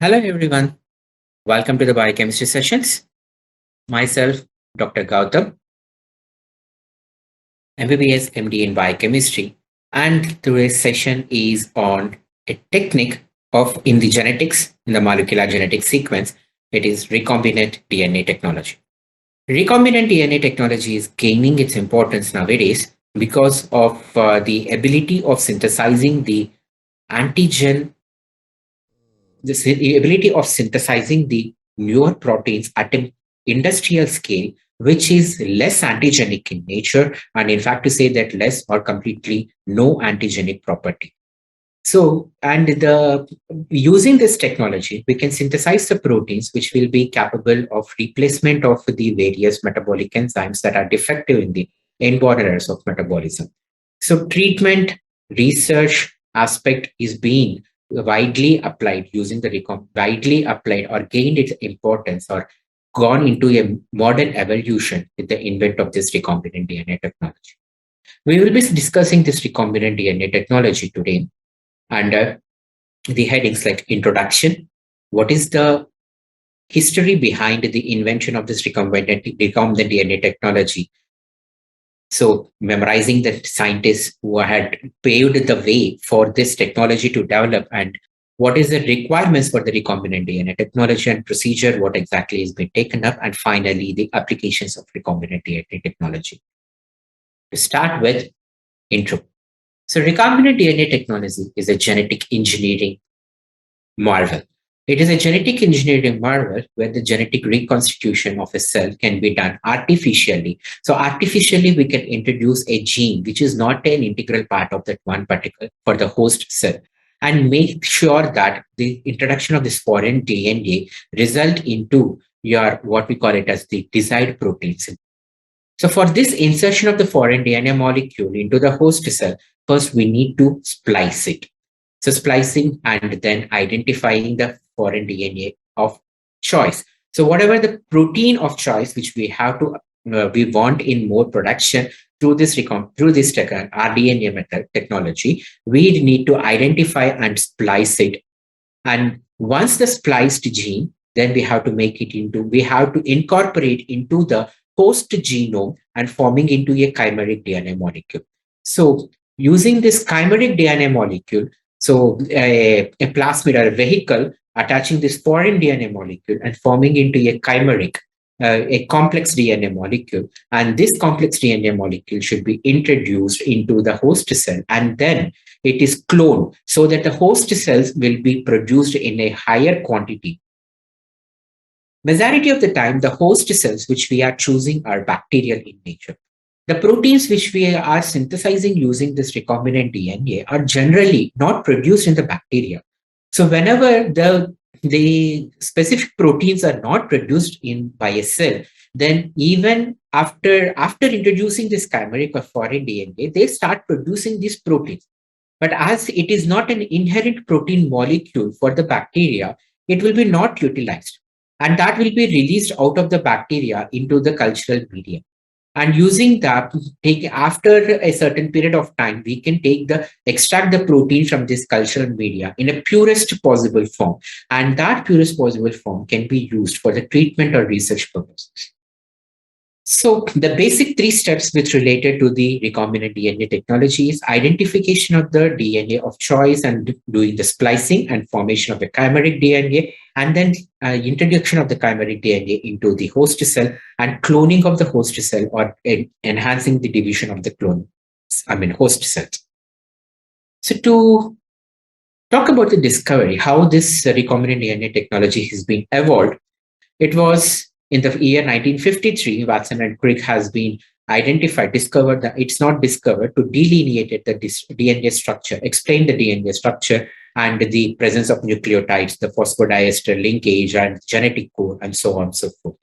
Hello, everyone. Welcome to the Biochemistry sessions. Myself, Dr. Gautam, MBBS MD in Biochemistry. And today's session is on a technique of in the genetics, in the molecular genetic sequence. It is recombinant DNA technology. Recombinant DNA technology is gaining its importance nowadays because of the ability of synthesizing the antigen, the ability of synthesizing the newer proteins at an industrial scale, which is less antigenic in nature, and in fact, to say that less or completely no antigenic property. So, and the using this technology, we can synthesize the proteins which will be capable of replacement of the various metabolic enzymes that are defective in the inborn errors of metabolism. So, treatment research aspect is being widely applied using the widely applied or gained its importance or gone into a modern evolution with the invent of this recombinant DNA technology. We will be discussing this recombinant DNA technology today under the headings like introduction, what is the history behind the invention of this recombinant DNA technology. So memorizing the scientists who had paved the way for this technology to develop and what is the requirements for the recombinant DNA technology and procedure, what exactly is being taken up, and finally the applications of recombinant DNA technology. To start with, intro. So recombinant DNA technology is a genetic engineering marvel. It is a genetic engineering marvel where the genetic reconstitution of a cell can be done artificially. So artificially, we can introduce a gene which is not an integral part of that one particular for the host cell and make sure that the introduction of this foreign DNA result into your what we call it as the desired proteins. So for this insertion of the foreign DNA molecule into the host cell, first we need to splice it. So splicing and then identifying the foreign DNA of choice. So whatever the protein of choice which we have to we want in more production through this RDNA method technology, we need to identify and splice it. And once the spliced gene, then we have to incorporate into the host genome and forming into a chimeric DNA molecule. So using this chimeric DNA molecule, so a plasmid or a vehicle attaching this foreign DNA molecule and forming into a chimeric, a complex DNA molecule. And this complex DNA molecule should be introduced into the host cell and then it is cloned so that the host cells will be produced in a higher quantity. Majority of the time, the host cells which we are choosing are bacterial in nature. The proteins which we are synthesizing using this recombinant DNA are generally not produced in the bacteria. So whenever the specific proteins are not produced by a cell, then even after introducing this chimeric or foreign DNA, they start producing these proteins. But as it is not an inherent protein molecule for the bacteria, it will be not utilized. And that will be released out of the bacteria into the cultural medium. And using that, after a certain period of time, we can extract the protein from this cultural media in a purest possible form. And that purest possible form can be used for the treatment or research purposes. So the basic three steps which related to the recombinant DNA technology is identification of the DNA of choice and doing the splicing and formation of the chimeric DNA, and then introduction of the chimeric DNA into the host cell and cloning of the host cell or enhancing the division of the host cells. So to talk about the discovery, how this recombinant DNA technology has been evolved, it was in the year 1953, Watson and Crick has been discovered that it's not discovered to delineate the DNA structure, explain the DNA structure and the presence of nucleotides, the phosphodiester linkage and genetic code and so on and so forth.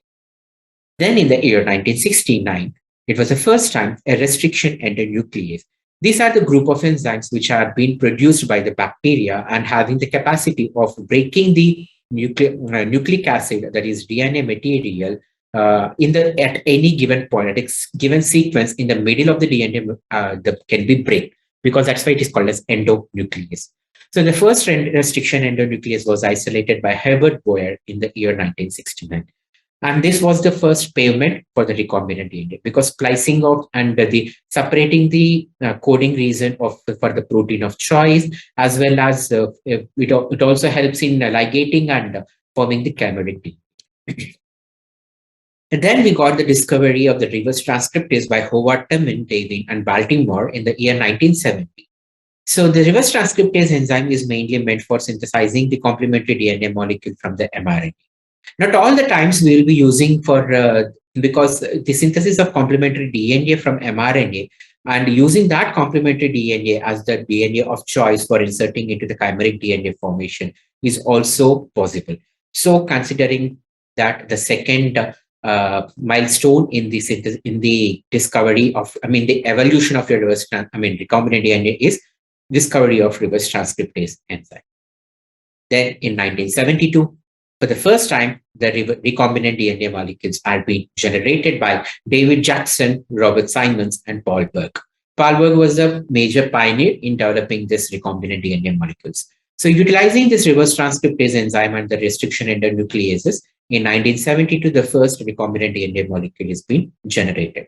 Then in the year 1969, it was the first time a restriction entered nuclease. These are the group of enzymes which are being produced by the bacteria and having the capacity of breaking the nucleic acid, that is DNA material, at any given point, at a given sequence in the middle of the DNA that can be break, because that's why it is called as endonuclease. So the first restriction endonuclease was isolated by Herbert Boyer in the year 1969. And this was the first pavement for the recombinant DNA, because splicing of and the separating the coding region of for the protein of choice, as well as it also helps in ligating and forming the chimeric DNA. And then we got the discovery of the reverse transcriptase by Howard Temin, David, and Baltimore in the year 1970. So the reverse transcriptase enzyme is mainly meant for synthesizing the complementary DNA molecule from the mRNA. Not all the times we will be using for, because the synthesis of complementary DNA from mRNA and using that complementary DNA as the DNA of choice for inserting into the chimeric DNA formation is also possible. So considering that the second milestone in the discovery of, the evolution of your recombinant DNA is discovery of reverse transcriptase enzyme. Then in 1972, for the first time, the recombinant DNA molecules are being generated by David Jackson, Robert Simons, and Paul Berg. Paul Berg was a major pioneer in developing this recombinant DNA molecules. So utilizing this reverse transcriptase enzyme and the restriction endonucleases, in 1972, the first recombinant DNA molecule is being generated.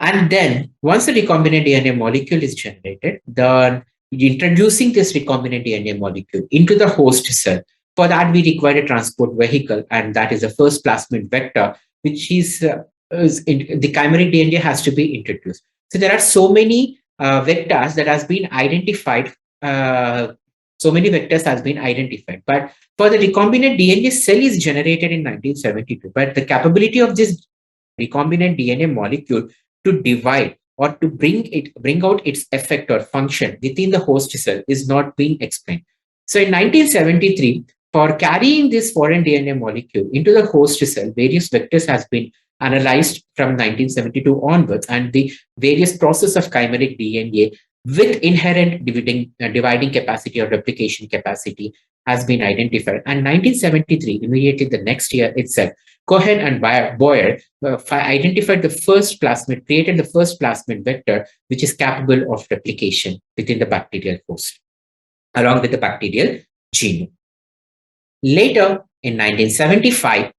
And then once the recombinant DNA molecule is generated, then introducing this recombinant DNA molecule into the host cell. For that, we require a transport vehicle, and that is the first plasmid vector, which is the chimeric DNA has to be introduced. So there are so many vectors that has been identified. But for the recombinant DNA, cell is generated in 1972. But the capability of this recombinant DNA molecule to divide or to bring out its effect or function within the host cell is not being explained. So in 1973, for carrying this foreign DNA molecule into the host cell, various vectors has been analyzed from 1972 onwards, and the various process of chimeric DNA with inherent dividing capacity or replication capacity has been identified. And 1973, immediately the next year itself, Cohen and Boyer identified the first plasmid, created the first plasmid vector, which is capable of replication within the bacterial host, along with the bacterial genome. Later, in 1975,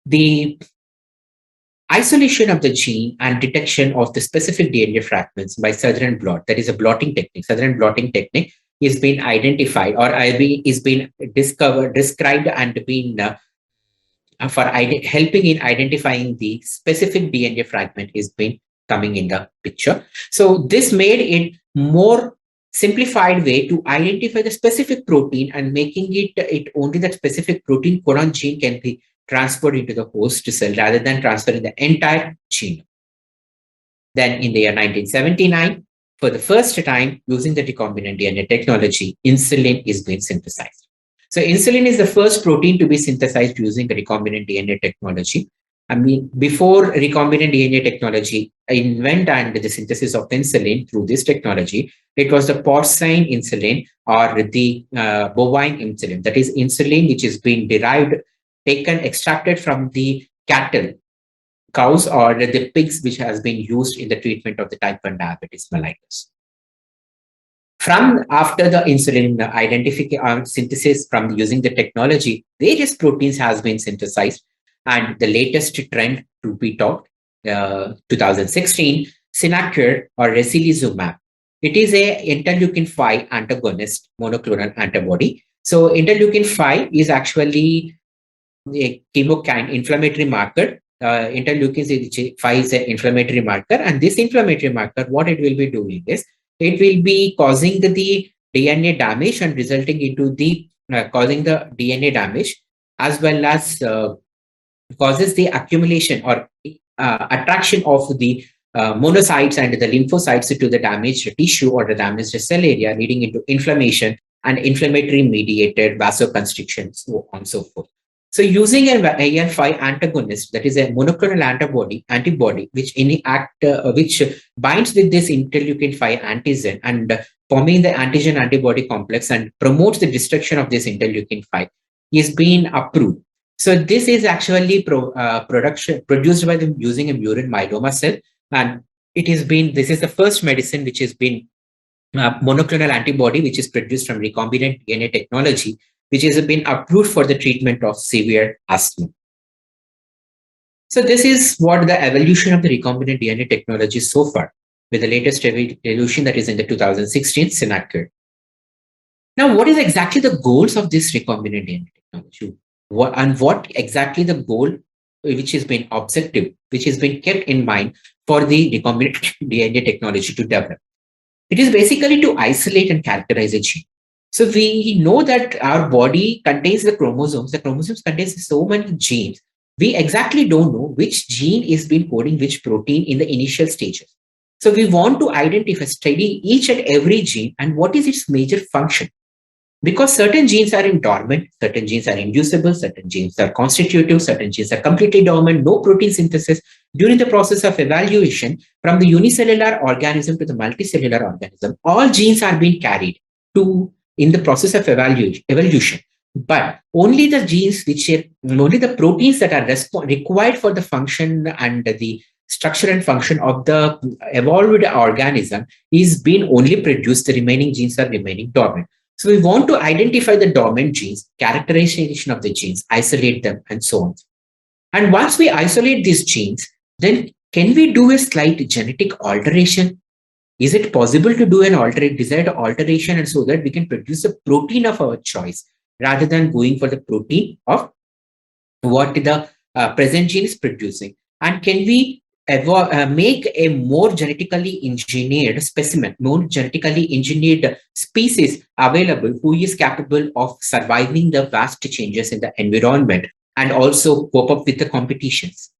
the isolation of the gene and detection of the specific DNA fragments by Southern blot, that is a blotting technique. Southern blotting technique is being identified or is being described and been for helping in identifying the specific DNA fragment is been coming in the picture. So this made it more simplified way to identify the specific protein and making it only that specific protein codon gene can be transferred into the host cell rather than transferring the entire genome. Then in the year 1979, for the first time using the recombinant DNA technology, insulin is being synthesized. So insulin is the first protein to be synthesized using the recombinant DNA technology. Before recombinant DNA technology invent and the synthesis of insulin through this technology, it was the porcine insulin or the bovine insulin. That is insulin which is being extracted from the cattle, cows, or the pigs, which has been used in the treatment of the type 1 diabetes mellitus. From after the insulin identification synthesis from using the technology, various proteins has been synthesized. And the latest trend to be talked, 2016, Synacure or Resilizumab. It is a interleukin-5 antagonist monoclonal antibody. So interleukin-5 is actually a chemokine inflammatory marker. Interleukin-5 is an inflammatory marker, and this inflammatory marker, what it will be doing is, it will be causing the DNA damage and resulting into the causing the DNA damage, as well as causes the accumulation or attraction of the monocytes and the lymphocytes to the damaged tissue or the damaged cell area, leading into inflammation and inflammatory mediated vasoconstriction, so on and so forth. So using an AL5 antagonist, that is a monoclonal antibody which which binds with this interleukin-5 antigen and forming the antigen antibody complex and promotes the destruction of this interleukin-5 is being approved. So this is actually produced by them using a murine myeloma cell, and this is the first medicine which has been monoclonal antibody, which is produced from recombinant DNA technology, which has been approved for the treatment of severe asthma. So this is what the evolution of the recombinant DNA technology so far, with the latest evolution that is in the 2016 Senate. Now, what is exactly the goals of this recombinant DNA technology? What exactly the goal which has been objective, which has been kept in mind for the recombinant DNA technology to develop? It is basically to isolate and characterize a gene. So we know that our body contains the chromosomes. The chromosomes contains so many genes. We exactly don't know which gene is been coding which protein in the initial stages. So we want to identify, study each and every gene and what is its major function. Because certain genes are in dormant, certain genes are inducible, certain genes are constitutive, certain genes are completely dormant, no protein synthesis. During the process of evaluation, from the unicellular organism to the multicellular organism, all genes are being carried to in the process of evolution. But only the genes which are only the proteins that are required for the function and the structure and function of the evolved organism is being only produced. The remaining genes are remaining dormant. So we want to identify the dormant genes, characterization of the genes, isolate them, and so on. And once we isolate these genes, then can we do a slight genetic alteration? Is it possible to do an desired alteration and so that we can produce a protein of our choice rather than going for the protein of what the present gene is producing? And can we make a more genetically engineered specimen, more genetically engineered species available who is capable of surviving the vast changes in the environment and also cope up with the competitions?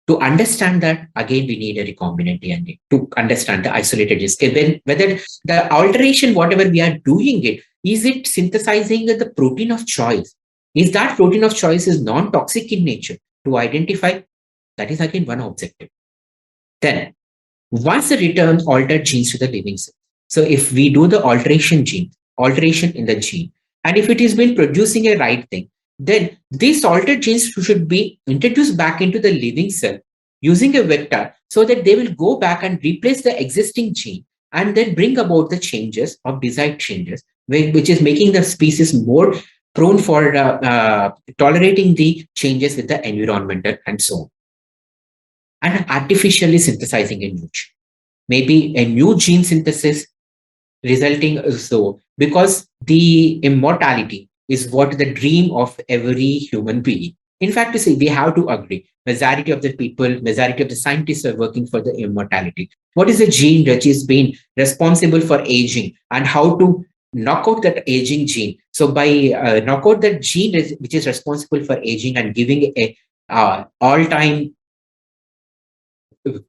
To understand that, again, we need a recombinant DNA to understand the isolated gene. Whether the alteration, whatever we are doing it, is it synthesizing the protein of choice? Is that protein of choice is non-toxic in nature? To identify, that is again one objective. Then, once the return altered genes to the living cell. So if we do the alteration in the gene, and if it has been producing a right thing, then these altered genes should be introduced back into the living cell using a vector so that they will go back and replace the existing gene and then bring about the changes of desired changes, which is making the species more prone for tolerating the changes with the environmental and so on. And artificially synthesizing a new gene. Maybe a new gene synthesis resulting so because the immortality is what the dream of every human being. In fact, we have to agree. Majority of the people, majority of the scientists are working for the immortality. What is the gene that is being responsible for aging and how to knock out that aging gene? So by knock out that gene which is responsible for aging and giving a all-time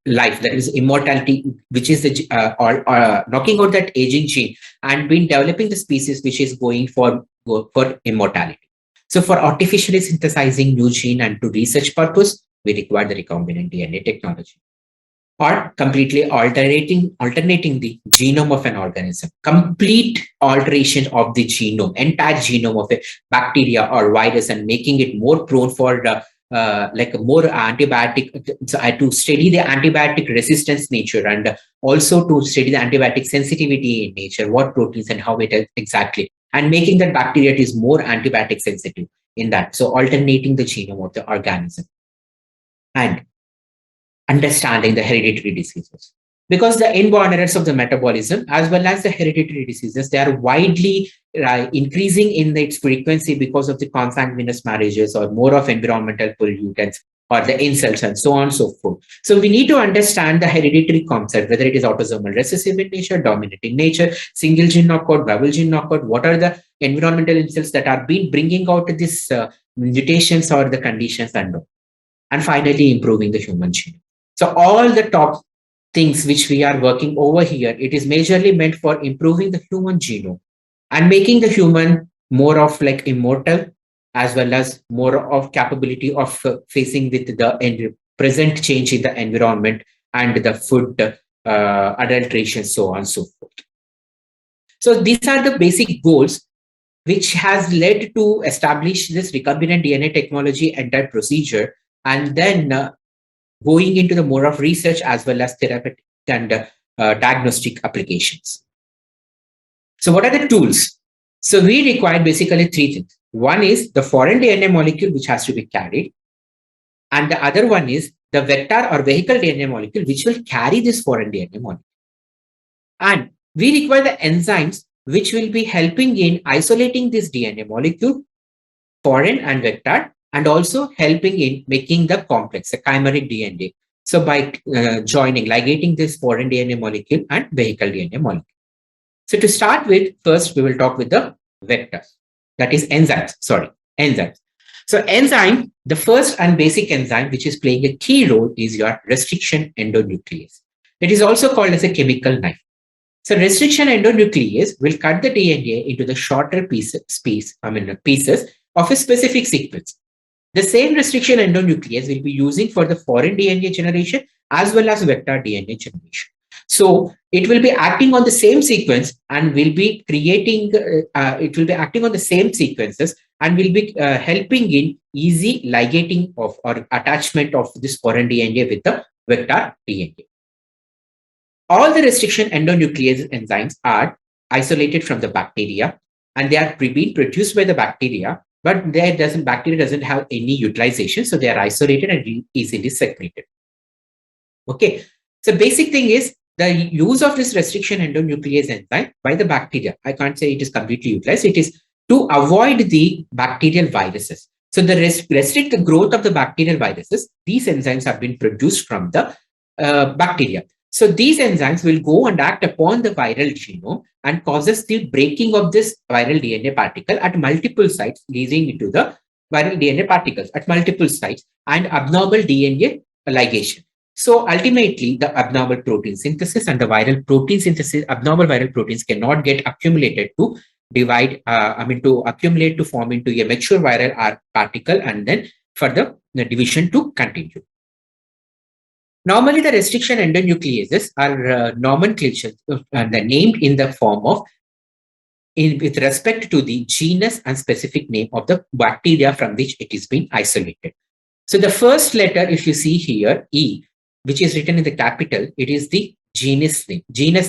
life, that is immortality, which is the knocking out that aging gene and been developing the species which is going for immortality. So for artificially synthesizing new gene and to research purpose, we require the recombinant DNA technology. Or completely alternating the genome of an organism, complete alteration of the genome, entire genome of a bacteria or virus, and making it more prone for like a more antibiotic, to study the antibiotic resistance nature and also to study the antibiotic sensitivity in nature, what proteins and how it is exactly, and making that bacteria is more antibiotic sensitive in that. So alternating the genome of the organism and understanding the hereditary diseases. Because the inborn errors of the metabolism as well as the hereditary diseases, they are widely increasing in its frequency because of the consanguineous marriages or more of environmental pollutants or the insults and so on and so forth. So we need to understand the hereditary concept, whether it is autosomal recessive in nature, dominant in nature, single gene knockout, double gene knockout, what are the environmental insults that are being bringing out this mutations or the conditions and finally improving the human genome. So all the top things which we are working over here, it is majorly meant for improving the human genome and making the human more of like immortal as well as more of capability of facing with the present change in the environment and the food adulteration, so on and so forth. So these are the basic goals which has led to establish this recombinant DNA technology entire procedure, and then going into the more of research as well as therapeutic and diagnostic applications. So what are the tools? So we require basically three things. One is the foreign DNA molecule, which has to be carried. And the other one is the vector or vehicle DNA molecule, which will carry this foreign DNA molecule. And we require the enzymes, which will be helping in isolating this DNA molecule, foreign and vector, and also helping in making the complex, the chimeric DNA. So by joining, ligating this foreign DNA molecule and vehicle DNA molecule. So to start with, first we will talk with the vectors, that is enzymes, enzymes. So enzyme, the first and basic enzyme which is playing a key role is your restriction endonuclease. It is also called as a chemical knife. So restriction endonuclease will cut the DNA into the shorter pieces of a specific sequence. The same restriction endonuclease will be using for the foreign DNA generation as well as vector DNA generation. So it will be acting on the same sequence and will be creating, it will be acting on the same sequences and will be helping in easy ligating of or attachment of this foreign DNA with the vector DNA. All the restriction endonuclease enzymes are isolated from the bacteria and they are being produced by the bacteria, but bacteria doesn't have any utilization. So they are isolated and easily separated. Okay. So basic thing is the use of this restriction endonuclease enzyme by the bacteria. I can't say it is completely utilized. It is to avoid the bacterial viruses. So the restrict the growth of the bacterial viruses. These enzymes have been produced from the bacteria. So these enzymes will go and act upon the viral genome and causes the breaking of this viral DNA particle at multiple sites, leading into the viral DNA particles at multiple sites and abnormal DNA ligation. So ultimately, the abnormal protein synthesis and the viral protein synthesis, abnormal viral proteins cannot get accumulated to divide, to accumulate to form into a mature viral particle and then for the division to continue. Normally, the restriction endonucleases are nomenclature named in the form of with respect to the genus and specific name of the bacteria from which it is being isolated. So the first letter, if you see here, E, which is written in the capital, it is the genus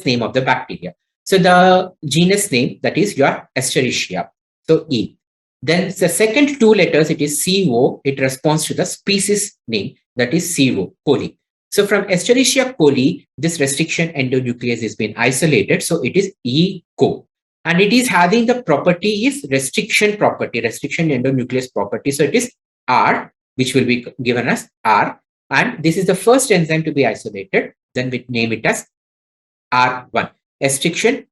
name of the bacteria. So the genus name, that is your Escherichia. So E. Then the second two letters, it is CO, it responds to the species name, that is CO, coli. So from Escherichia coli, this restriction endonuclease has been isolated. So it is ECO. And it is having the property is restriction endonuclease property. So it is R, which will be given as R. And this is the first enzyme to be isolated. Then we name it as R1. Restriction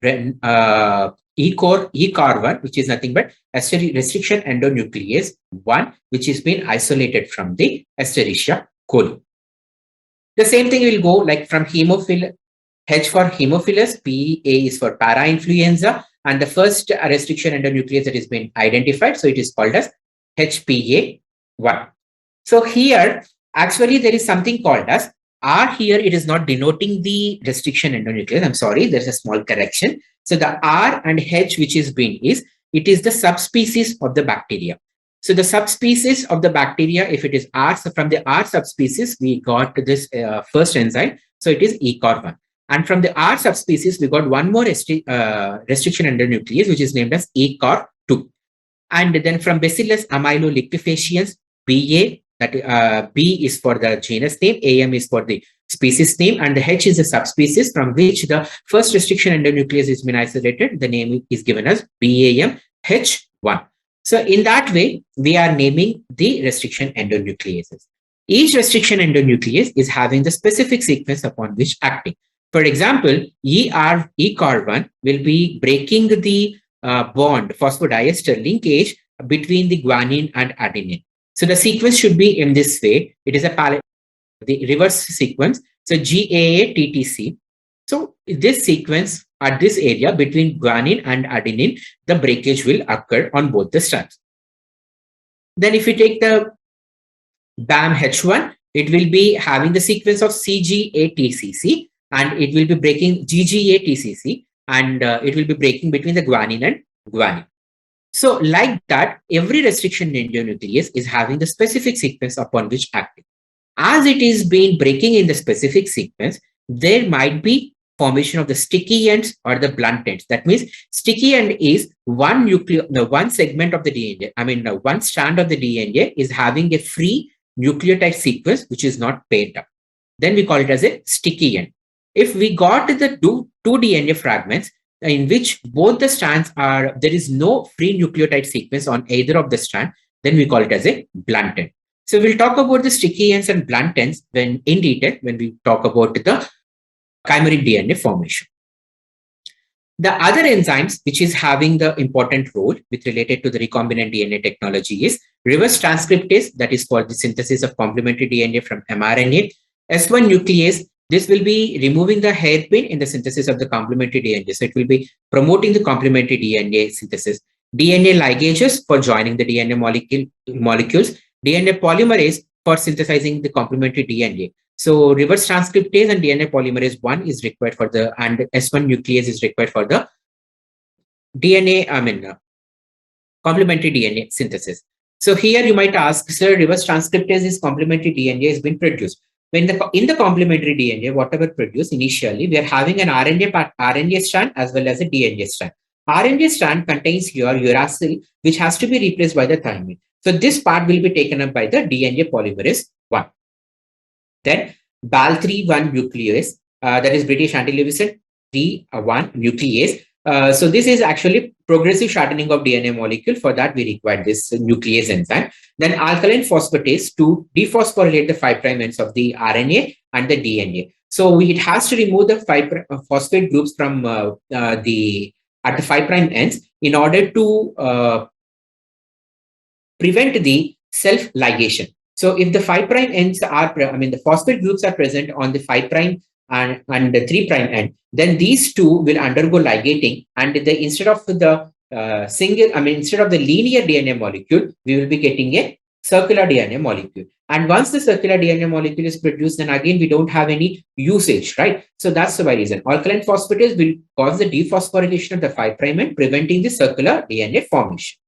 ECOR1, which is nothing but restriction endonuclease 1, which is been isolated from the Escherichia coli. The same thing will go like from hemophil, H for Haemophilus, PA is for parainfluenza, and the first restriction endonuclease that has been identified. So it is called as HPA1. So here, actually, there is something called as R here. It is not denoting the restriction endonuclease. I'm sorry, there's a small correction. So the R and H, which is been it is the subspecies of the bacteria. So the subspecies of the bacteria, if it is R, so from the R subspecies, we got this first enzyme. So it is ECOR1. And from the R subspecies, we got one more restriction endonuclease, which is named as ECOR2. And then from Bacillus amyloliquefaciens, BA, that B is for the genus name, AM is for the species name, and the H is the subspecies from which the first restriction endonuclease has been isolated. The name is given as BAMH1. So in that way, we are naming the restriction endonucleases. Each restriction endonuclease is having the specific sequence upon which acting. For example, ECOR1 will be breaking the bond phosphodiester linkage between the guanine and adenine. So the sequence should be in this way. It is the reverse sequence. So GAA-TTC. So this sequence at this area between guanine and adenine, the breakage will occur on both the strands. Then if we take the BAMH1, it will be having the sequence of CGA-TCC and it will be breaking GGA-TCC and it will be breaking between the guanine and guanine. So like that, every restriction endonuclease is having the specific sequence upon which acting. As it is being breaking in the specific sequence, there might be formation of the sticky ends or the blunt ends. That means sticky end is one one segment of the DNA. I mean, one strand of the DNA is having a free nucleotide sequence which is not paired up. Then we call it as a sticky end. If we got the two DNA fragments in which both the strands are, there is no free nucleotide sequence on either of the strand, then we call it as a blunt end. So we'll talk about the sticky ends and blunt ends in detail when we talk about the chimeric DNA formation. The other enzymes which is having the important role with related to the recombinant DNA technology is reverse transcriptase, that is for the synthesis of complementary DNA from mRNA. S1 nuclease, this will be removing the hairpin in the synthesis of the complementary DNA. So it will be promoting the complementary DNA synthesis. DNA ligases for joining the DNA molecules. DNA polymerase for synthesizing the complementary DNA. So reverse transcriptase and DNA polymerase 1 is required for the, and S1 nuclease is required for the DNA, complementary DNA synthesis. So here you might ask, sir, reverse transcriptase is complementary DNA has been produced. When in the complementary DNA, whatever produced initially, we are having an RNA strand as well as a DNA strand. RNA strand contains here uracil, which has to be replaced by the thymine. So this part will be taken up by the DNA polymerase 1. Then BAL3-1 nuclease, that is British anti-leucine 3-1 nuclease. So this is actually progressive shortening of DNA molecule. For that, we require this nuclease enzyme. Then alkaline phosphatase to dephosphorylate the 5' ends of the RNA and the DNA. So it has to remove the phosphate groups from at the 5' ends in order to prevent the self-ligation. So if the 5' ends are, the phosphate groups are present on the 5' and the 3' end, then these two will undergo ligating, and instead of the instead of the linear DNA molecule, we will be getting a circular DNA molecule. And once the circular DNA molecule is produced, then again we don't have any usage, right? So that's the reason. Alkaline phosphatase will cause the dephosphorylation of the 5' end, preventing the circular DNA formation.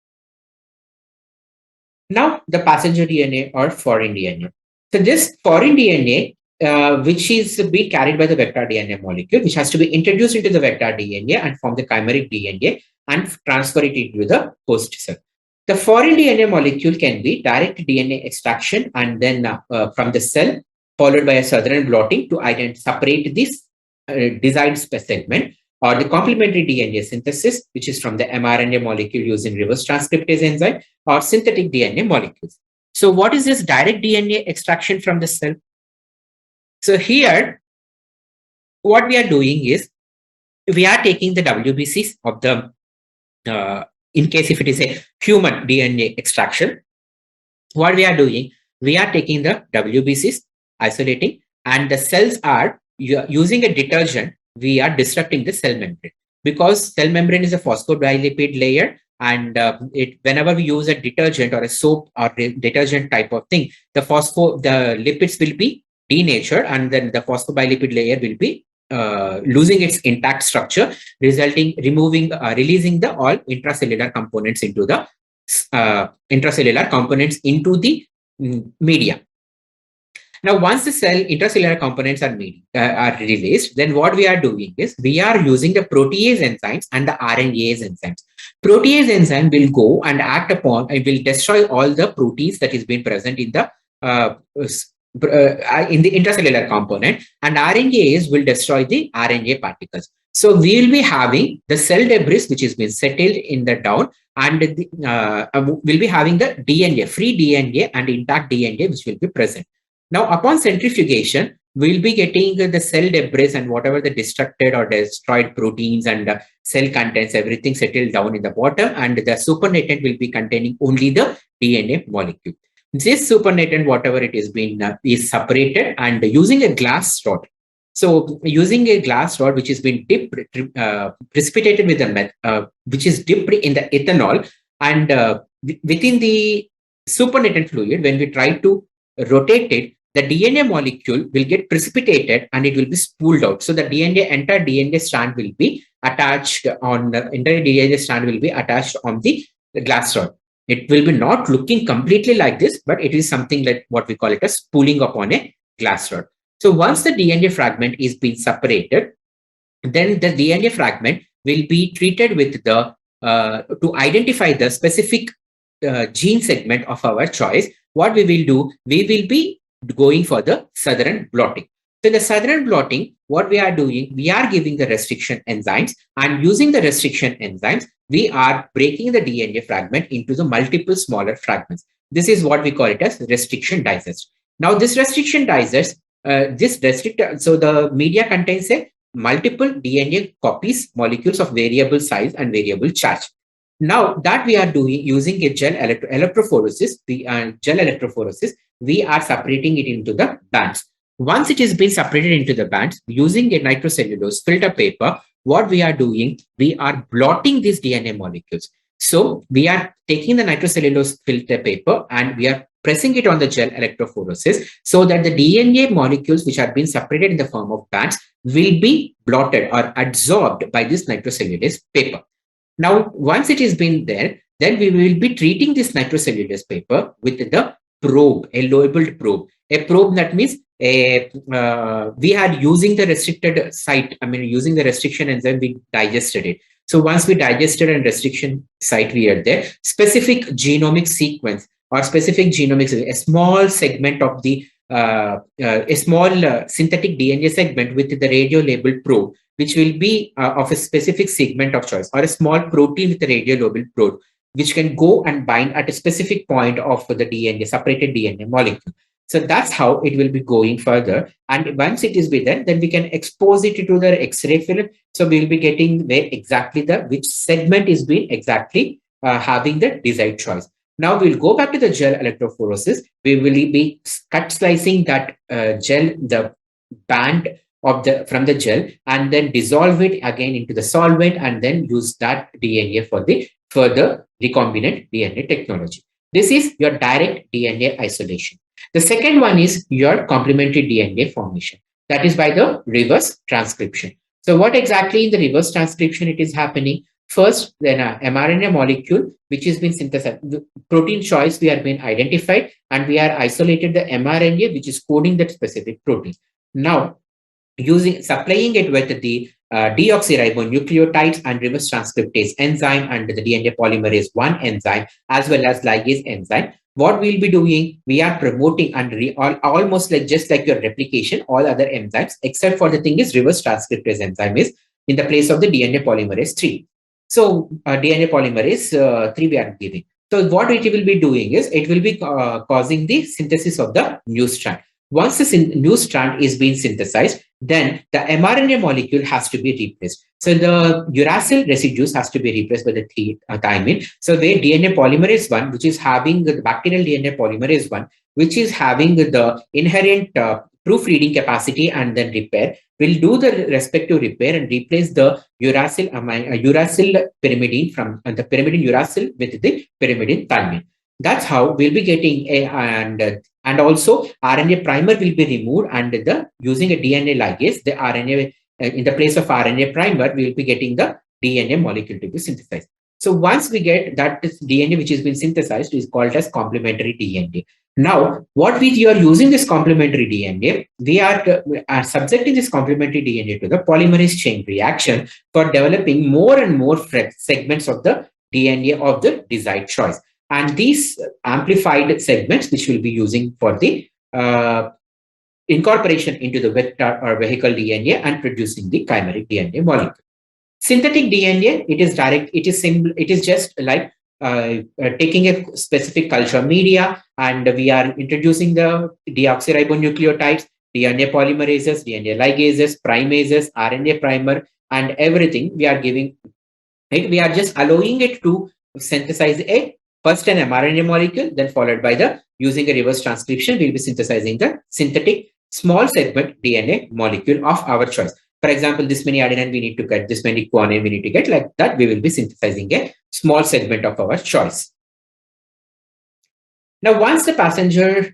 Now, the passenger DNA or foreign DNA. So this foreign DNA, which is being carried by the vector DNA molecule, which has to be introduced into the vector DNA and form the chimeric DNA and transfer it into the host cell. The foreign DNA molecule can be direct DNA extraction and then from the cell, followed by a southern blotting to separate this desired segment, or the complementary DNA synthesis, which is from the mRNA molecule using reverse transcriptase enzyme, or synthetic DNA molecules. So what is this direct DNA extraction from the cell? So here, what we are doing is, we are taking the WBCs of the, in case if it is a human DNA extraction, what we are doing, we are taking the WBCs, isolating, and the cells are using a detergent. We are disrupting the cell membrane, because cell membrane is a phospholipid layer, and whenever we use a detergent or a soap or a detergent type of thing, the lipids will be denatured, and then the phospholipid layer will be losing its intact structure, releasing the all intracellular components into the media. Now, once the cell intracellular components are released, then what we are doing is, we are using the protease enzymes and the RNase enzymes. Protease enzyme will go and act upon, it will destroy all the proteins that is being present in the intracellular component, and RNase will destroy the RNA particles. So we will be having the cell debris which is been settled in the down, and we'll be having the DNA, free DNA and intact DNA which will be present. Now, upon centrifugation, we'll be getting the cell debris and whatever the destructed or destroyed proteins and cell contents, everything settled down in the bottom, and the supernatant will be containing only the DNA molecule. This supernatant, whatever it is being, is separated, and using a glass rod. So using a glass rod which has been precipitated with the which is dipped in the ethanol, and within the supernatant fluid, when we try to rotate it, the DNA molecule will get precipitated and it will be spooled out. So the entire DNA strand will be attached on the glass rod. It will be not looking completely like this, but it is something like what we call it as spooling upon a glass rod. So once the DNA fragment is being separated, then the DNA fragment will be treated with the to identify the specific gene segment of our choice. What we will do, we will be going for the southern blotting. So in the southern blotting, what we are doing, we are giving the restriction enzymes, and using the restriction enzymes, we are breaking the DNA fragment into the multiple smaller fragments. This is what we call it as restriction digest. Now this restriction digest, so the media contains a multiple DNA copies, molecules of variable size and variable charge. Now that we are doing using a electrophoresis, we are separating it into the bands. Once it has been separated into the bands, using a nitrocellulose filter paper, what we are doing, we are blotting these DNA molecules. So we are taking the nitrocellulose filter paper and we are pressing it on the gel electrophoresis so that the DNA molecules which are being separated in the form of bands will be blotted or absorbed by this nitrocellulose paper. Now, once it has been there, then we will be treating this nitrocellulose paper with the probe, a labeled probe. A probe, that means we are using the restricted site. I mean, using the restriction enzyme, we digested it. So once we digested and restriction site, we are there. Specific genomic sequence or specific genomics, a small segment of the a small synthetic DNA segment with the radio labeled probe, which will be of a specific segment of choice, or a small protein with a radio labeled probe, which can go and bind at a specific point of the DNA, separated DNA molecule. So that's how it will be going further. And once it is with that, then we can expose it to the X-ray film. So we will be getting where exactly which segment is being exactly having the desired choice. Now we'll go back to the gel electrophoresis. We will be cut slicing that gel, the band of from the gel, and then dissolve it again into the solvent, and then use that DNA for the further recombinant DNA technology. This is your direct DNA isolation. The second one is your complementary DNA formation. That is by the reverse transcription. So what exactly in the reverse transcription it is happening? First, then mRNA molecule, which has been synthesized, the protein choice we have been identified, and we are isolated the mRNA, which is coding that specific protein. Now, supplying it with the deoxyribonucleotides and reverse transcriptase enzyme and the DNA polymerase 1 enzyme, as well as ligase enzyme, what we'll be doing, we are promoting and almost like just like your replication, all other enzymes, except for the thing is reverse transcriptase enzyme is in the place of the DNA polymerase 3. So DNA polymerase 3 we are giving. So what it will be doing is it will be causing the synthesis of the new strand. Once the new strand is being synthesized, then the mRNA molecule has to be replaced. So the uracil residues has to be replaced by the thymine. So where DNA polymerase 1, which is having the bacterial DNA polymerase 1, which is having the inherent proofreading capacity and then repair, will do the respective repair and replace the uracil pyrimidine from the pyrimidine uracil with the pyrimidine thymine. That's how we'll be getting and also RNA primer will be removed, and using a DNA ligase, the RNA in the place of RNA primer, we will be getting the DNA molecule to be synthesized. So once we get that DNA which has been synthesized is called as complementary DNA. Now, what we are using this complementary DNA, we are subjecting this complementary DNA to the polymerase chain reaction for developing more and more segments of the DNA of the desired choice. And these amplified segments, which we'll be using for the incorporation into the vector or vehicle DNA and producing the chimeric DNA molecule. Synthetic DNA, it is direct, it is simple, it is just like taking a specific culture media, and we are introducing the deoxyribonucleotides, DNA polymerases, DNA ligases, primases, RNA primer, and everything we are giving it. We are just allowing it to synthesize first an mRNA molecule, then followed by the using a reverse transcription, we'll be synthesizing the synthetic small segment DNA molecule of our choice. For example, this many adenine we need to get, this many guanine we need to get, like that we will be synthesizing a small segment of our choice. Now, once the passenger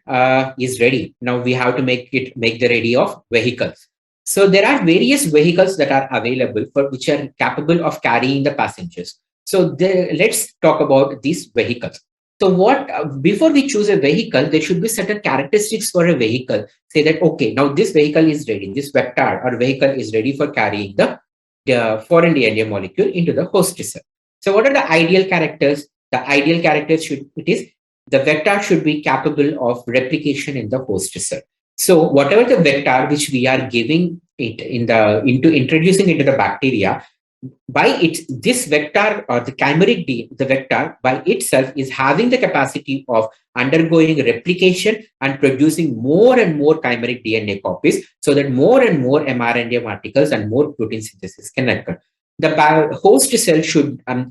is ready, now we have to make the ready of vehicles. So there are various vehicles that are available for which are capable of carrying the passengers. So let's talk about these vehicles. So before we choose a vehicle, there should be certain characteristics for a vehicle. Say that, okay, now this vehicle is ready, this vector or vehicle is ready for carrying the the foreign DNA molecule into the host cell. So what are the ideal characters? The ideal characters the vector should be capable of replication in the host cell. So whatever the vector which we are giving it into introducing into the bacteria, by this vector or the the vector by itself is having the capacity of undergoing replication and producing more and more chimeric DNA copies, so that more and more mRNA particles and more protein synthesis can occur. The host cell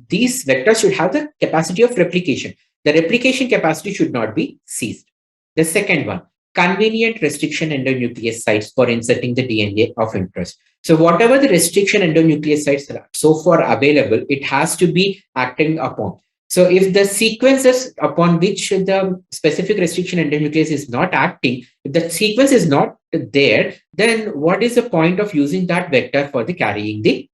these vectors should have the capacity of replication. The replication capacity should not be seized. The second one, convenient restriction endonuclease sites for inserting the DNA of interest. So whatever the restriction endonuclease sites are so far available, it has to be acting upon. So if the sequences upon which the specific restriction endonuclease is not acting, if the sequence is not there, then what is the point of using that vector for the carrying the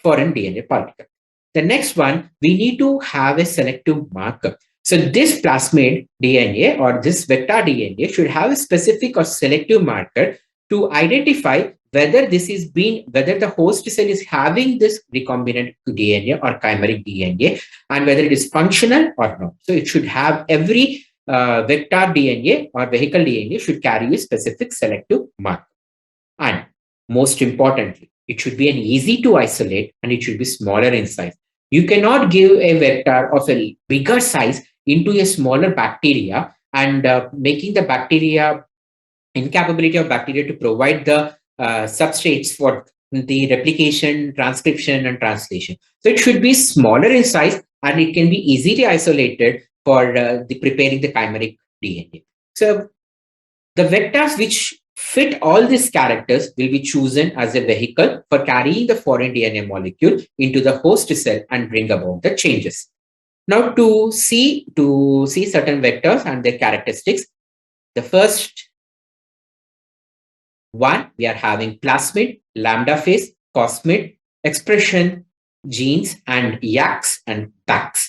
foreign DNA particle? The next one, we need to have a selective marker. So this plasmid DNA or this vector DNA should have a specific or selective marker to identify whether whether the host cell is having this recombinant DNA or chimeric DNA, and whether it is functional or not. So it should have every vector DNA or vehicle DNA should carry a specific selective marker. And most importantly, it should be an easy to isolate and it should be smaller in size. You cannot give a vector of a bigger size into a smaller bacteria and making the bacteria incapability of bacteria to provide the substrates for the replication, transcription, and translation. So it should be smaller in size and it can be easily isolated for the preparing the chimeric DNA. So the vectors which fit all these characters will be chosen as a vehicle for carrying the foreign DNA molecule into the host cell and bring about the changes. Now to see certain vectors and their characteristics, the first one, we are having plasmid, lambda phase, cosmid, expression, genes, and YACs and BACs.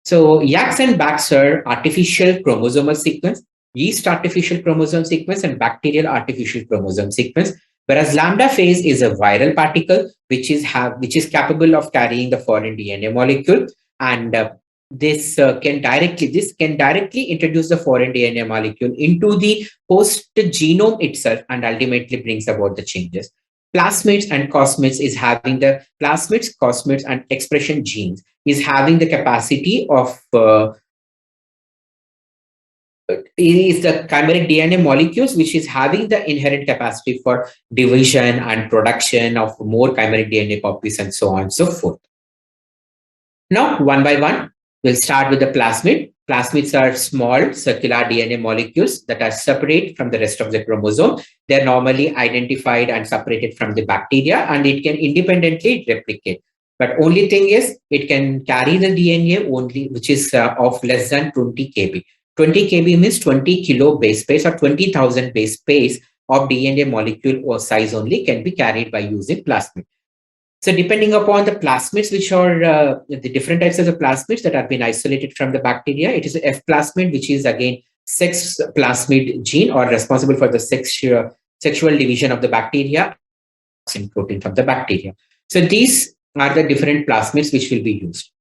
So YACs and BACs are artificial chromosomal sequence, yeast artificial chromosome sequence, and bacterial artificial chromosome sequence. Whereas lambda phase is a viral particle which is capable of carrying the foreign DNA molecule, and this can directly introduce the foreign DNA molecule into the host genome itself and ultimately brings about the changes. Plasmids and cosmids is having the plasmids, cosmids, and expression genes is having the capacity of is the chimeric DNA molecules, which is having the inherent capacity for division and production of more chimeric DNA copies and so on and so forth. Now, one by one, we'll start with the plasmid. Plasmids are small circular DNA molecules that are separate from the rest of the chromosome. They're normally identified and separated from the bacteria, and it can independently replicate. But only thing is, it can carry the DNA only, which is of less than 20 kb. 20 kb means 20 kilo base pairs or 20,000 base pairs of DNA molecule or size only can be carried by using plasmid. So depending upon the plasmids, which are the different types of the plasmids that have been isolated from the bacteria, it is F plasmid, which is again sex plasmid gene or responsible for the sexual division of the bacteria and protein from the bacteria. So these are the different plasmids which will be used.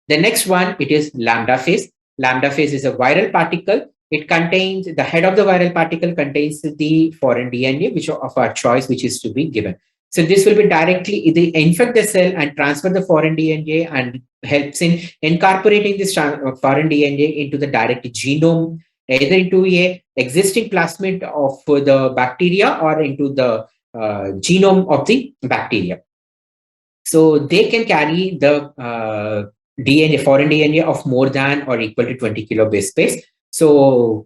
The next one, it is lambda phase. Lambda phase is a viral particle. It contains, the head of the viral particle contains the foreign DNA, which of our choice, which is to be given. So this will be directly, they infect the cell and transfer the foreign DNA and helps in incorporating this foreign DNA into the direct genome, either into a existing plasmid of the bacteria or into the genome of the bacteria. So they can carry the DNA, foreign DNA of more than or equal to 20 kilo base pairs. So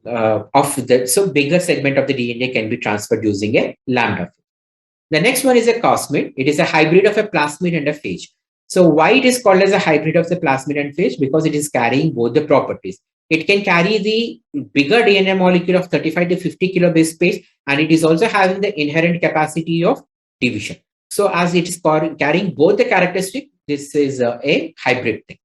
bigger segment of the DNA can be transferred using a lambda. The next one is a cosmid. It is a hybrid of a plasmid and a phage. So why it is called as a hybrid of the plasmid and phage? Because it is carrying both the properties. It can carry the bigger DNA molecule of 35 to 50 kilo base pairs, and it is also having the inherent capacity of division. So as it is carrying both the characteristics, this is a hybrid thing.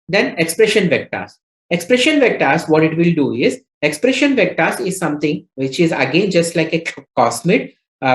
Then expression vectors. Expression vectors, what it will do is, expression vectors is something which is again just like a cosmid,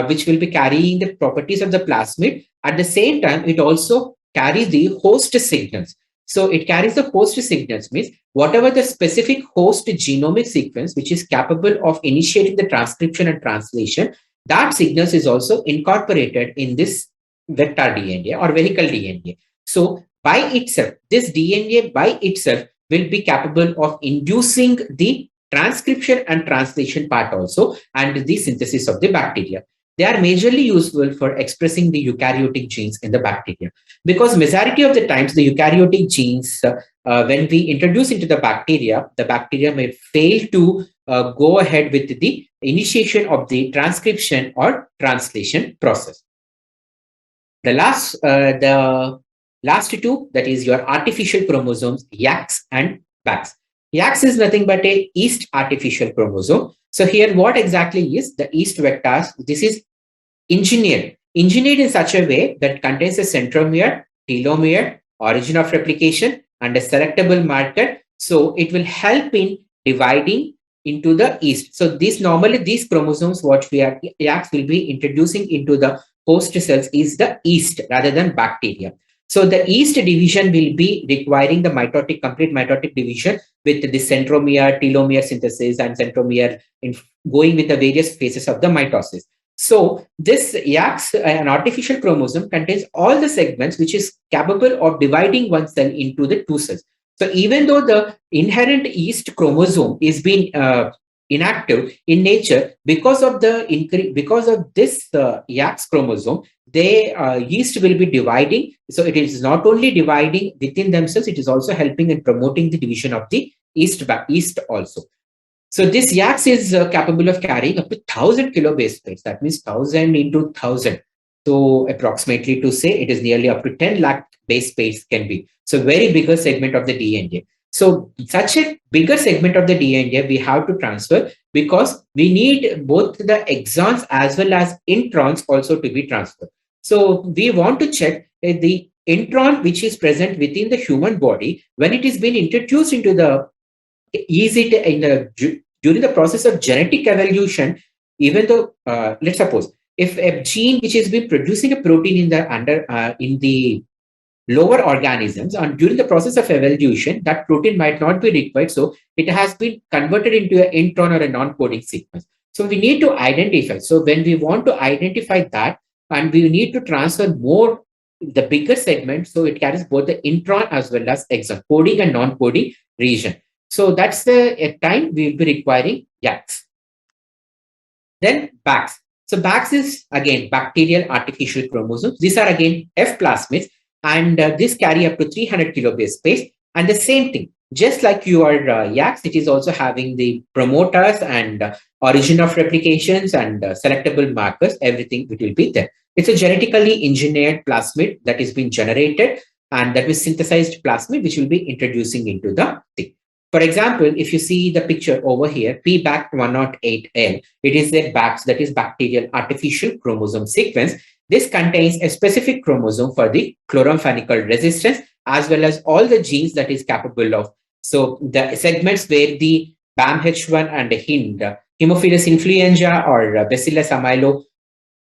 which will be carrying the properties of the plasmid, At the same time, it also carries the host signals. So it carries the host signals, means whatever the specific host genomic sequence which is capable of initiating the transcription and translation, that signals is also incorporated in this vector DNA or vehicle DNA. So by itself, this DNA by itself will be capable of inducing the transcription and translation part also, and the synthesis of the bacteria. They are majorly useful for expressing the eukaryotic genes in the bacteria, because majority of the times the eukaryotic genes, when we introduce into the bacteria may fail to go ahead with the initiation of the transcription or translation process. The last two, that is your artificial chromosomes, YACs and BACs. YACs is nothing but a yeast artificial chromosome. So here, what exactly is the yeast vectors? This is engineered in such a way that contains a centromere, telomere, origin of replication, and a selectable marker. So it will help in dividing into the yeast. So these chromosomes, what we are YACs will be introducing into the host cells is the yeast rather than bacteria. So the yeast division will be requiring the complete mitotic division with the centromere, telomere synthesis, and centromere in going with the various phases of the mitosis. So this YACs, an artificial chromosome, contains all the segments which is capable of dividing one cell into the two cells. So even though the inherent yeast chromosome is being inactive in nature, because of this YACs chromosome, yeast will be dividing. So it is not only dividing within themselves, it is also helping in promoting the division of the yeast also. So this YACs is capable of carrying up to 1,000 kilobase pairs. That means 1,000 into 1,000. So approximately to say it is nearly up to 10 lakh base pairs can be. So very bigger segment of the DNA. So such a bigger segment of the DNA we have to transfer, because we need both the exons as well as introns also to be transferred. So we want to check the intron which is present within the human body when it is being introduced into the during the process of genetic evolution. Even though let's suppose if a gene which is been producing a protein in the lower organisms, and during the process of evolution that protein might not be required, so it has been converted into an intron or a non-coding sequence. So we need to identify. So when we want to identify that, and we need to transfer more the bigger segment, so it carries both the intron as well as exon, coding and non-coding region. So that's the time we will be requiring YACs. Then BACs. So BACs is again bacterial artificial chromosomes. These are again F plasmids, and this carry up to 300 kilobase pairs. And the same thing, just like your YACs, it is also having the promoters and origin of replications and selectable markers. Everything it will be there. It's a genetically engineered plasmid that is being generated, and that is synthesized plasmid which will be introducing into the thing. For example, if you see the picture over here, PBAC108L, it is a BACS, that is bacterial artificial chromosome sequence. This contains a specific chromosome for the chloramphenicol resistance, as well as all the genes that is capable of. So the segments where the BAMH1 and HIND, Haemophilus influenza or Bacillus amylo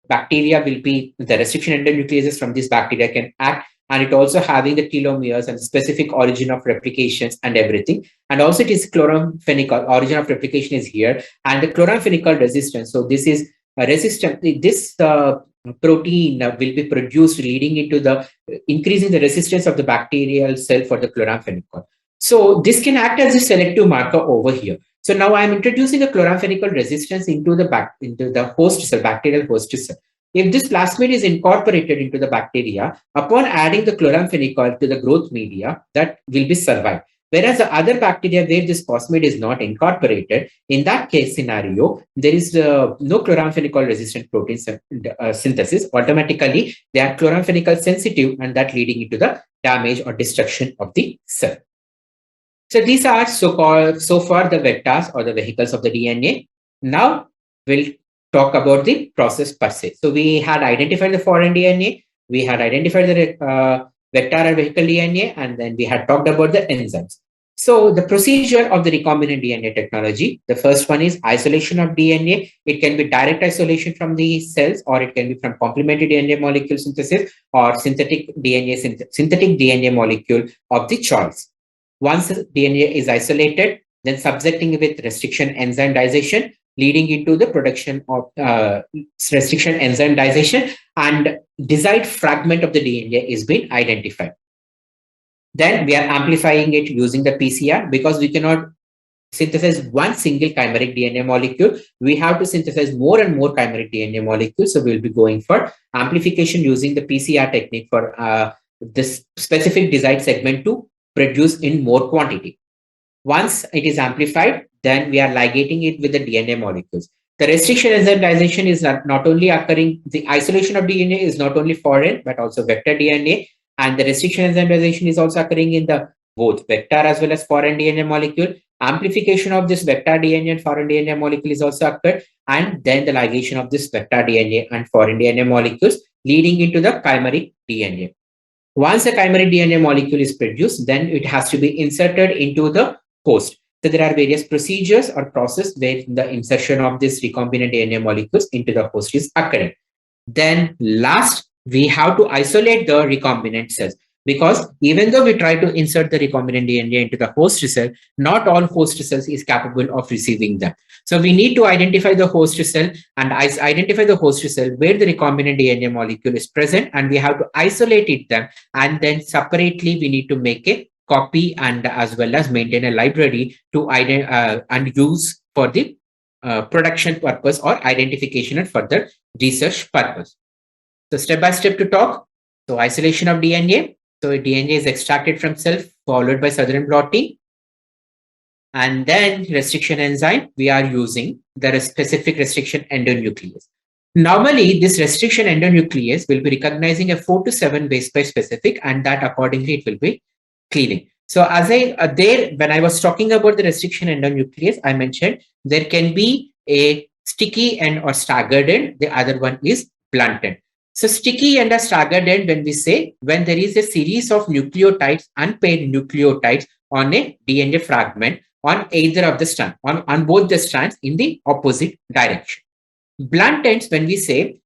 bacteria will be the restriction endonucleases from this bacteria can act, and it also having the telomeres and specific origin of replications and everything. And also it is chloramphenicol, origin of replication is here, and the chloramphenicol resistance. So this is a resistant, this protein will be produced, leading into the increasing the resistance of the bacterial cell for the chloramphenicol. So this can act as a selective marker over here. So now I am introducing a chloramphenicol resistance into the host cell, bacterial host cell. If this plasmid is incorporated into the bacteria, upon adding the chloramphenicol to the growth media, that will be survived. Whereas the other bacteria where this plasmid is not incorporated, in that case scenario, there is no chloramphenicol resistant protein synthesis. Automatically, they are chloramphenicol sensitive, and that leading into the damage or destruction of the cell. So these are so far the vectors or the vehicles of the DNA. Now we'll talk about the process per se. So we had identified the foreign DNA, we had identified the vector and vehicle DNA, and then we had talked about the enzymes. So the procedure of the recombinant DNA technology, the first one is isolation of DNA. It can be direct isolation from the cells, or it can be from complementary DNA molecule synthesis or synthetic DNA molecule of the choice. Once the DNA is isolated, then subjecting it with restriction enzyme digestion, leading into the production of restriction enzyme digestion, and desired fragment of the DNA is being identified. Then we are amplifying it using the PCR, because we cannot synthesize one single chimeric DNA molecule. We have to synthesize more and more chimeric DNA molecules. So we'll be going for amplification using the PCR technique for this specific desired segment to produce in more quantity. Once it is amplified, then we are ligating it with the DNA molecules. The restriction enzyme digestion is not only occurring, the isolation of DNA is not only foreign, but also vector DNA. And the restriction enzyme digestion is also occurring in the both vector as well as foreign DNA molecule. Amplification of this vector DNA and foreign DNA molecule is also occurred. And then the ligation of this vector DNA and foreign DNA molecules, leading into the chimeric DNA. Once a chimeric DNA molecule is produced, then it has to be inserted into the host. So there are various procedures or process where the insertion of this recombinant DNA molecules into the host is occurring. Then last, we have to isolate the recombinant cells, because even though we try to insert the recombinant DNA into the host cell, not all host cells is capable of receiving them. So we need to identify the host cell and identify the host cell where the recombinant DNA molecule is present, and we have to isolate it them, and then separately we need to make a copy and as well as maintain a library to and use for the production purpose or identification and further research purpose. So step by step to talk. So isolation of DNA. So DNA is extracted from cell, followed by southern blotting. And then restriction enzyme, we are using the specific restriction endonuclease. Normally, this restriction endonuclease will be recognizing a 4 to 7 base pair specific, and that accordingly it will be cleaving. So as when I was talking about the restriction endonuclease, I mentioned there can be a sticky end or staggered end. The other one is blunt end. So sticky and a staggered end, when there is a series of nucleotides, unpaired nucleotides on a DNA fragment on either of the strands, on both the strands in the opposite direction. Blunt ends, when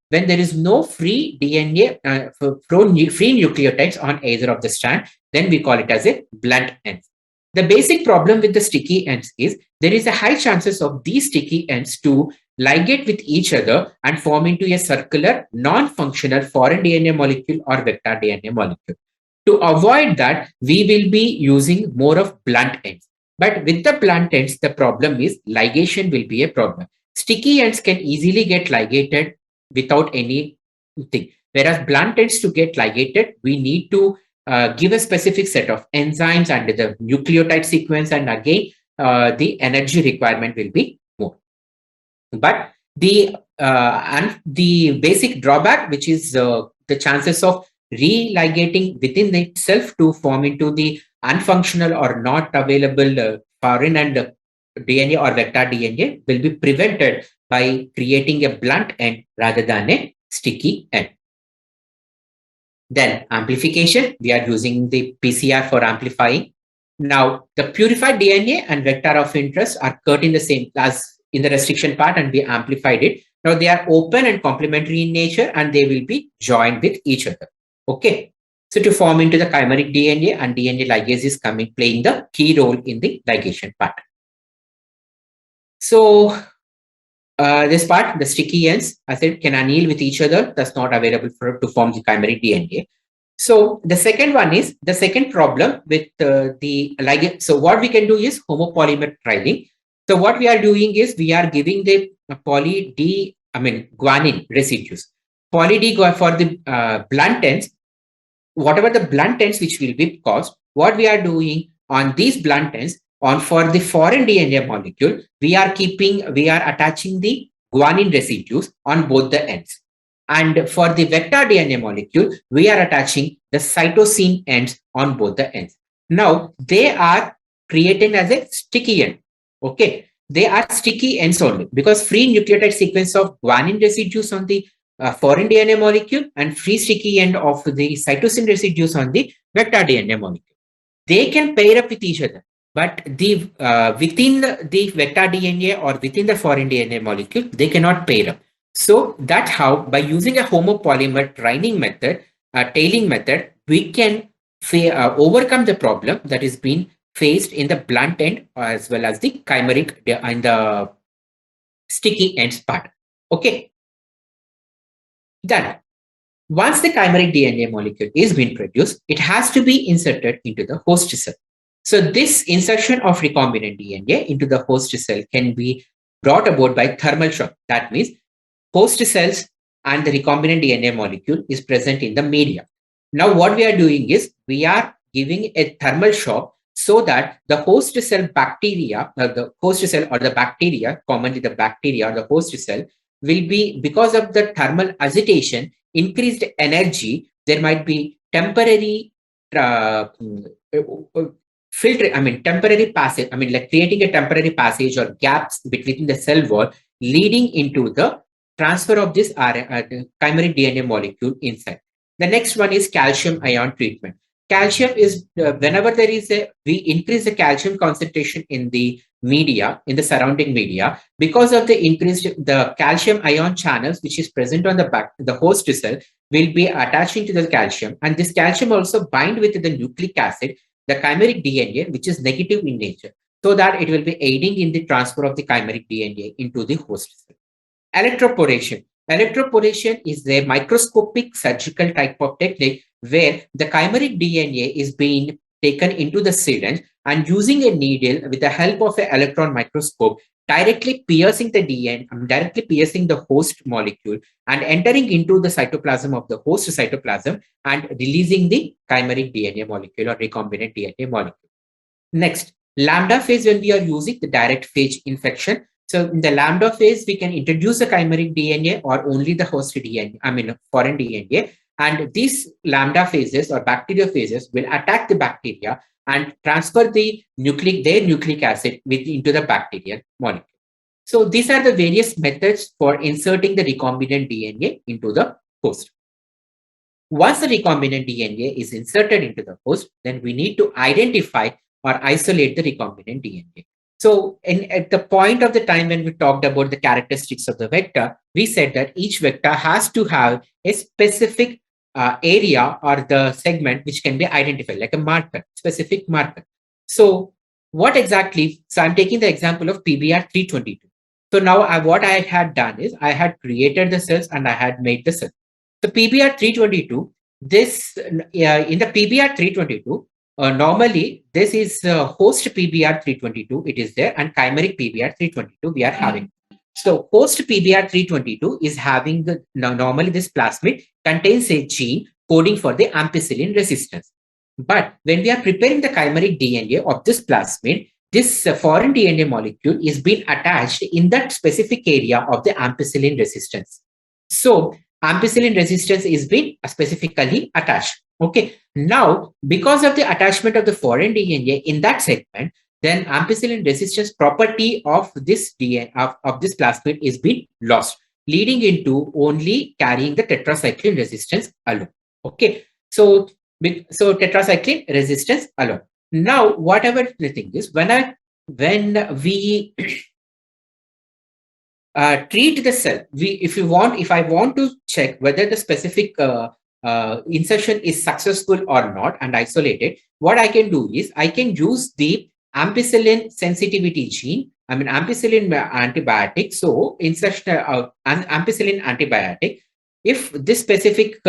there is no free DNA, free nucleotides on either of the strand, then we call it as a blunt ends. The basic problem with the sticky ends is there is a high chances of these sticky ends to ligate with each other and form into a circular, non-functional foreign DNA molecule or vector DNA molecule. To avoid that, we will be using more of blunt ends. But with the blunt ends, the problem is ligation will be a problem. Sticky ends can easily get ligated without anything. Whereas blunt ends, to get ligated, we need to give a specific set of enzymes and the nucleotide sequence, and again, the energy requirement will be more. But the basic drawback, which is the chances of religating within itself to form into the unfunctional or not available foreign and DNA or vector DNA, will be prevented by creating a blunt end rather than a sticky end. Then amplification, we are using the PCR for amplifying. Now, the purified DNA and vector of interest are cut in the same as in the restriction part, and we amplified it. Now they are open and complementary in nature, and they will be joined with each other. Okay. So to form into the chimeric DNA, and DNA ligase is playing the key role in the ligation part. So this part, the sticky ends, I said, can anneal with each other. That's not available to form the chimeric DNA. So the second one is the second problem with the ligase. So what we can do is homopolymer trialing. So what we are doing is we are giving the guanine residues. Poly D for the blunt ends. Whatever the blunt ends which will be caused, what we are doing on these blunt ends, for the foreign DNA molecule, we are attaching the guanine residues on both the ends. And for the vector DNA molecule, we are attaching the cytosine ends on both the ends. Now, they are created as a sticky end. Okay. They are sticky ends only because free nucleotide sequence of guanine residues on the foreign DNA molecule and free sticky end of the cytosine residues on the vector DNA molecule. They can pair up with each other. but the within the vector DNA or within the foreign DNA molecule, they cannot pair up. So that's how, by using a homopolymer trining method, tailing method, we can overcome the problem that is being faced in the blunt end as well as the chimeric and the sticky ends part. Okay, done. Once the chimeric DNA molecule is being produced, it has to be inserted into the host cell. So this insertion of recombinant DNA into the host cell can be brought about by thermal shock. That means host cells and the recombinant DNA molecule is present in the media. Now what we are doing is we are giving a thermal shock so that the host cell bacteria, the host cell or the bacteria, commonly the bacteria or the host cell, will be, because of the thermal agitation, increased energy, there might be temporary temporary passage, like creating a temporary passage or gaps between the cell wall, leading into the transfer of this chimeric DNA molecule inside. The next one is calcium ion treatment. Calcium is whenever there is we increase the calcium concentration in the media, in the surrounding media, because of the increased the calcium ion channels which is present on the host cell will be attaching to the calcium, and this calcium also bind with the nucleic acid, the chimeric DNA, which is negative in nature, so that it will be aiding in the transfer of the chimeric DNA into the host cell. Electroporation. Electroporation is a microscopic surgical type of technique where the chimeric DNA is being taken into the syringe and using a needle with the help of an electron microscope, directly piercing the DNA, directly piercing the host molecule and entering into the cytoplasm of the host cytoplasm and releasing the chimeric DNA molecule or recombinant DNA molecule. Next, lambda phase, when we are using the direct phage infection. So in the lambda phase, we can introduce the chimeric DNA or only the host DNA, foreign DNA. And these lambda phases or bacteria phases will attack the bacteria and transfer their nucleic acid into the bacterial molecule. So these are the various methods for inserting the recombinant DNA into the host. Once the recombinant DNA is inserted into the host, then we need to identify or isolate the recombinant DNA. So at the point of the time when we talked about the characteristics of the vector, we said that each vector has to have a specific area or the segment which can be identified, like a marker, specific marker. So what exactly? So I'm taking the example of PBR 322. So now what I had done is I had created the cells and I had made the cells. The PBR 322, this in the PBR 322, normally this is host PBR 322, it is there, and chimeric PBR 322 we are having. So host PBR 322 is having normally this plasmid contains a gene coding for the ampicillin resistance. But when we are preparing the chimeric DNA of this plasmid, this foreign DNA molecule is being attached in that specific area of the ampicillin resistance. So ampicillin resistance is being specifically attached. Okay. Now, because of the attachment of the foreign DNA in that segment, then ampicillin resistance property of this DNA of this plasmid is being lost, leading into only carrying the tetracycline resistance alone. Okay. So tetracycline resistance alone. Now, whatever the thing is, when we treat the cell, if I want to check whether the specific insertion is successful or not and isolated, what I can do is I can use the ampicillin sensitivity gene, ampicillin antibiotic. So insertion of ampicillin antibiotic. If this specific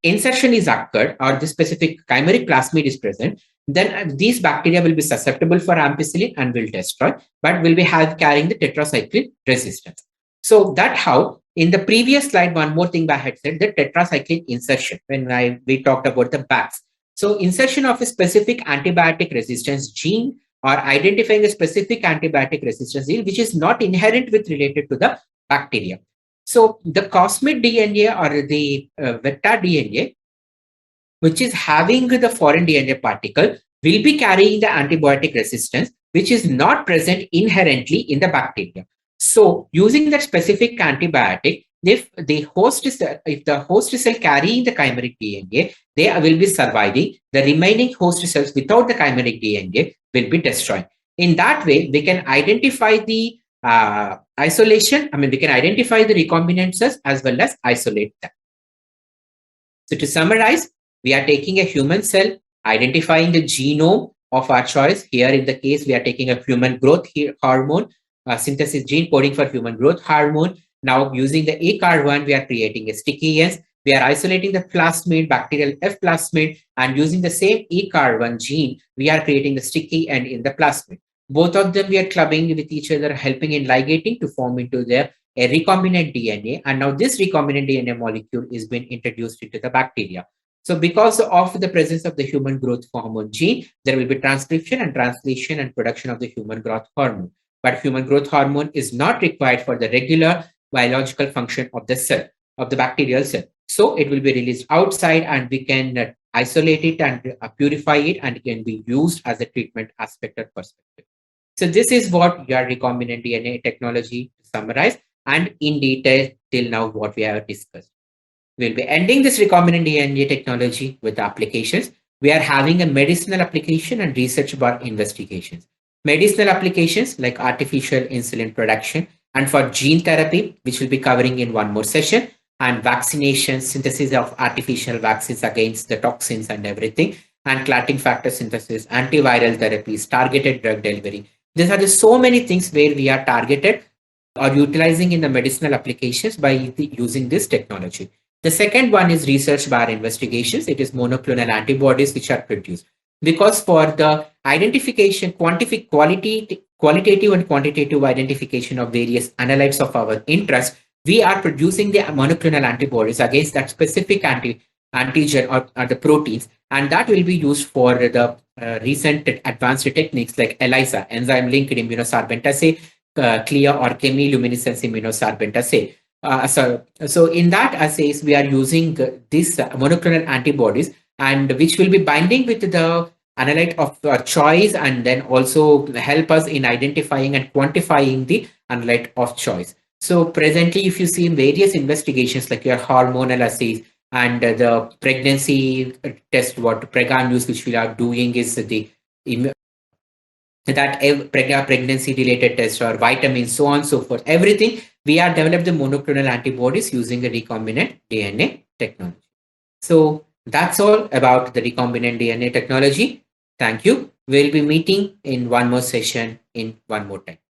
insertion is occurred or this specific chimeric plasmid is present, then these bacteria will be susceptible for ampicillin and will destroy, but will be carrying the tetracycline resistance. So that how in the previous slide, one more thing I had said, the tetracycline insertion, when we talked about the BACs. So insertion of a specific antibiotic resistance gene or identifying a specific antibiotic resistance gene, which is not inherent with related to the bacteria. So the plasmid DNA or the vector DNA, which is having the foreign DNA particle, will be carrying the antibiotic resistance, which is not present inherently in the bacteria. So using that specific antibiotic, if the host cell carrying the chimeric DNA, they will be surviving. The remaining host cells without the chimeric DNA will be destroyed. In that way, we can identify the isolation. I mean, we can identify the recombinant cells as well as isolate them. So to summarize, we are taking a human cell, identifying the genome of our choice. Here in the case, we are taking a human growth hormone, synthesis gene coding for human growth hormone. Now using the ACAR1, we are creating a sticky ends. We are isolating the plasmid, bacterial F plasmid, and using the same ACAR1 gene, we are creating the sticky end in the plasmid. Both of them we are clubbing with each other, helping in ligating to form into their a recombinant DNA, and now this recombinant DNA molecule is being introduced into the bacteria. So because of the presence of the human growth hormone gene, there will be transcription and translation and production of the human growth hormone. But human growth hormone is not required for the regular biological function of the cell, of the bacterial cell. So it will be released outside and we can isolate it and purify it, and it can be used as a treatment aspect or perspective. So this is what your recombinant DNA technology to summarize and in detail till now what we have discussed. We'll be ending this recombinant DNA technology with applications. We are having a medicinal application and research bar investigations. Medicinal applications like artificial insulin production, and for gene therapy, which we'll be covering in one more session, and vaccination, synthesis of artificial vaccines against the toxins and everything, and clotting factor synthesis, antiviral therapies, targeted drug delivery. These are just so many things where we are targeted or utilizing in the medicinal applications by using this technology. The second one is research bar investigations. It is monoclonal antibodies which are produced. Because for the identification, qualitative and quantitative identification of various analytes of our interest, we are producing the monoclonal antibodies against that specific antigen or the proteins, and that will be used for the recent advanced techniques like ELISA, enzyme linked immunosorbent assay, CLIA or chemiluminescence immunosorbent assay. So in that assays, we are using these monoclonal antibodies, and which will be binding with the analyte of choice, and then also help us in identifying and quantifying the analyte of choice. So presently, if you see in various investigations like your hormonal assays and the pregnancy test, what Pregan use, which we are doing is the pregnancy related test or vitamins, so on and so forth. Everything we are developed the monoclonal antibodies using the recombinant DNA technology. So that's all about the recombinant DNA technology. Thank you. We'll be meeting in one more session in one more time.